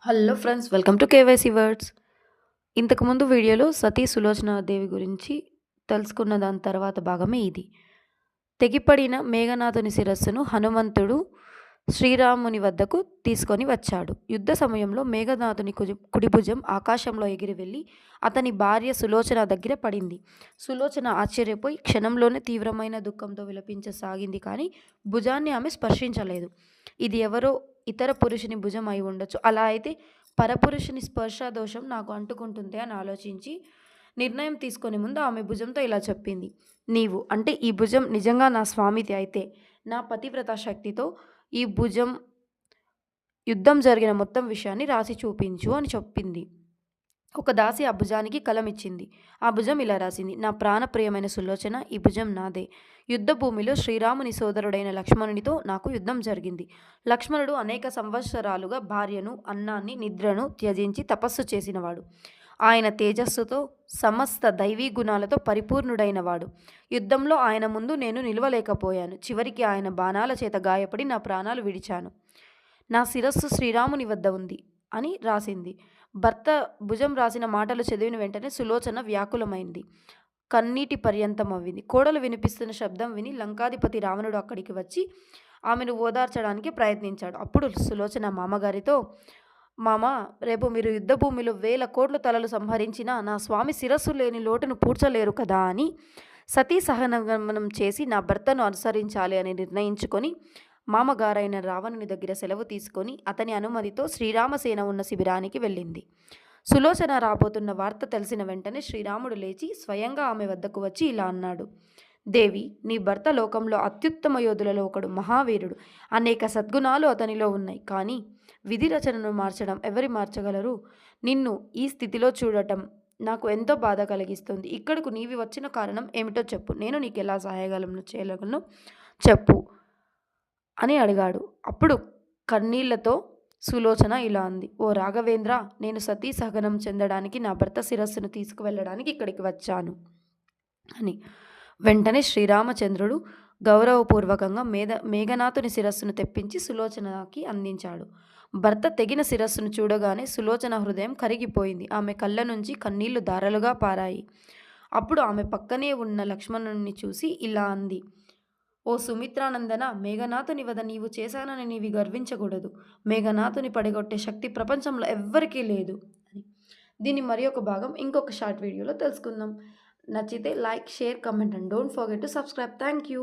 Hello friends, welcome to KYC words. ఇంతకుముందు వీడియోలో సతీ సులోచన దేవి గురించి తెలుసుకున్న దాని తర్వాత భాగమే ఇది. తెగిపడిన మేఘనాథుని శిరస్సును హనుమంతుడు శ్రీరాముని వద్దకు తీసుకొని వచ్చాడు. యుద్ధ సమయంలో మేఘనాథుని కుడిభుజం ఆకాశంలో ఎగిరి వెళ్ళి అతని భార్య సులోచన దగ్గర పడింది. సులోచన ఆశ్చర్యపోయి క్షణంలోనే తీవ్రమైన దుఃఖంతో విలపించసాగింది. కానీ భుజాన్ని ఆమె స్పర్శించలేదు. ఇది ఎవరో ఇతర పురుషుని భుజం అయి ఉండొచ్చు. అలా అయితే పరపురుషుని స్పర్శ దోషం నాకు అంటుకుంటుంది అని ఆలోచించి నిర్ణయం తీసుకునే ముందు ఆమె భుజంతో ఇలా చెప్పింది. నీవు అంటే ఈ భుజం నిజంగా నా స్వామిది అయితే నా పతివ్రత శక్తితో ఈ భుజం యుద్ధం జరిగిన మొత్తం విషయాన్ని రాసి చూపించు అని చెప్పింది. ఒక దాసి ఆ భుజానికి కలమిచ్చింది. ఆ భుజం ఇలా రాసింది. నా ప్రాణప్రియమైన సులోచన, ఈ భుజం నాదే. యుద్ధ భూమిలో శ్రీరాముని సోదరుడైన లక్ష్మణునితో నాకు యుద్ధం జరిగింది. లక్ష్మణుడు అనేక సంవత్సరాలుగా భార్యను, అన్నాన్ని, నిద్రను త్యజించి తపస్సు చేసినవాడు. ఆయన తేజస్సుతో సమస్త దైవీ గుణాలతో పరిపూర్ణుడైనవాడు. యుద్ధంలో ఆయన ముందు నేను నిలవలేకపోయాను. చివరికి ఆయన బాణాల చేత గాయపడి నా ప్రాణాలు విడిచాను. నా శిరస్సు శ్రీరాముని వద్ద ఉంది అని రాసింది. భర్త భుజం రాసిన మాటలు చదివిన వెంటనే సులోచన వ్యాకులమైంది. కన్నీటి పర్యంతం అవ్వింది. కోడలు వినిపిస్తున్న శబ్దం విని లంకాధిపతి రావణుడు అక్కడికి వచ్చి ఆమెను ఓదార్చడానికి ప్రయత్నించాడు. అప్పుడు సులోచన మామగారితో, మామ, రేపు మీరు యుద్ధభూమిలో 1000 కోట్ల తలలు సంహరించినా నా స్వామి శిరస్సు లేని లోటును పూడ్చలేరు కదా అని సతీ సహనగమనం చేసి నా భర్తను అనుసరించాలి అని నిర్ణయించుకొని మామగారైన రావణుని దగ్గర సెలవు తీసుకొని అతని అనుమతితో శ్రీరామసేన ఉన్న శిబిరానికి వెళ్ళింది. సులోచన రాబోతున్న వార్త తెలిసిన వెంటనే శ్రీరాముడు లేచి స్వయంగా ఆమె వద్దకు వచ్చి ఇలా అన్నాడు. దేవి, నీ భర్త లోకంలో అత్యుత్తమ యోధులలో ఒకడు, మహావీరుడు. అనేక సద్గుణాలు అతనిలో ఉన్నాయి. కానీ విధి రచనను మార్చడం ఎవరు మార్చగలరు? నిన్ను ఈ స్థితిలో చూడటం నాకు ఎంతో బాధ కలిగిస్తుంది. ఇక్కడకు నీవి వచ్చిన కారణం ఏమిటో చెప్పు. నేను నీకు ఎలా చేయగలను చెప్పు అని అడిగాడు. అప్పుడు కన్నీళ్లతో సులోచన ఇలా అంది. ఓ రాఘవేంద్ర, నేను సతీ సహగనం చెందడానికి నా భర్త శిరస్సును తీసుకువెళ్ళడానికి ఇక్కడికి వచ్చాను అని. వెంటనే శ్రీరామచంద్రుడు గౌరవపూర్వకంగా మేఘనాథుని శిరస్సును తెప్పించి సులోచనకి అందించాడు. భర్త తెగిన శిరస్సును చూడగానే సులోచన హృదయం కరిగిపోయింది. ఆమె కళ్ళ నుంచి కన్నీళ్లు ధారలుగా పారాయి. అప్పుడు ఆమె పక్కనే ఉన్న లక్ష్మణుని చూసి ఇలా అంది. ఓ సుమిత్రానందన, మేఘనాథుని వద నీవు చేశానని నీవి గర్వించకూడదు. మేఘనాథుని పడగొట్టే శక్తి ప్రపంచంలో ఎవ్వరికీ లేదు అని. దీని మరి ఒక భాగం ఇంకొక షార్ట్ వీడియోలో తెలుసుకుందాం. నచ్చితే like, share, comment and don't forget to subscribe. Thank you.